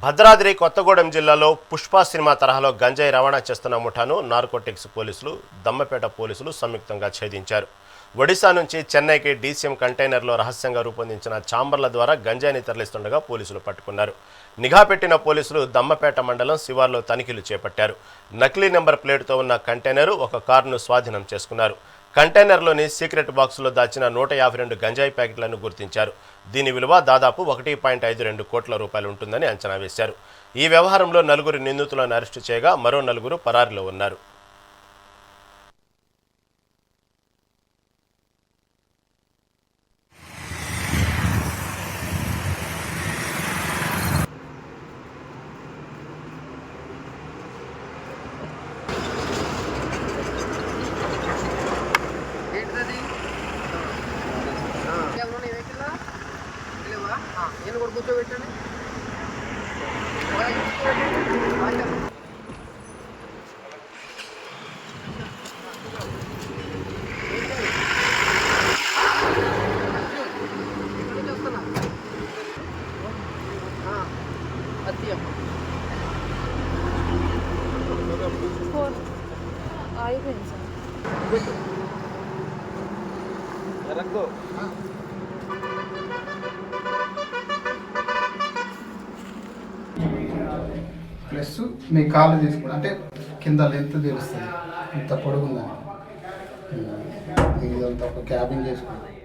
భద్రాద్రి కొత్తగూడెం జిల్లాలో పుష్ప సినిమా తరహాలో గంజాయి రవాణా చేస్తున్న ముఠాను నార్కోటిక్స్ పోలీసులు దమ్మపేట పోలీసులు సంయుక్తంగా ఛేదించారు. ఒడిశా నుంచి చెన్నైకి డీసీఎం కంటైనర్లో రహస్యంగా రూపొందించిన చాంబర్ల ద్వారా గంజాయిని తరలిస్తుండగా పోలీసులు పట్టుకున్నారు. నిఘా పెట్టిన పోలీసులు దమ్మపేట మండలం శివార్లో తనిఖీలు చేపట్టారు. నకిలీ నెంబర్ ప్లేటుతో ఉన్న కంటైనర్, ఒక కారును స్వాధీనం చేసుకున్నారు. కంటైనర్లోని సీక్రెట్ బాక్సులో దాచిన 152 గంజాయి ప్యాకెట్లను గుర్తించారు. దీని విలువ దాదాపు 1.52 కోట్ల రూపాయలు ఉంటుందని అంచనా వేశారు. ఈ వ్యవహారంలో 4 నిందితులను అరెస్టు చేయగా మరో 4 పరారీలో ఉన్నారు. నేను కూడా కూర్చోబెట్టండి. అయిపోయింది సార్. ప్లస్ మీ కాళ్ళు తీసుకుని అంటే కింద లెంత్ తెలుస్తుంది, ఇంత పొడుగుందని ఇదంతా ఒక క్యాబిన్ చేసుకుని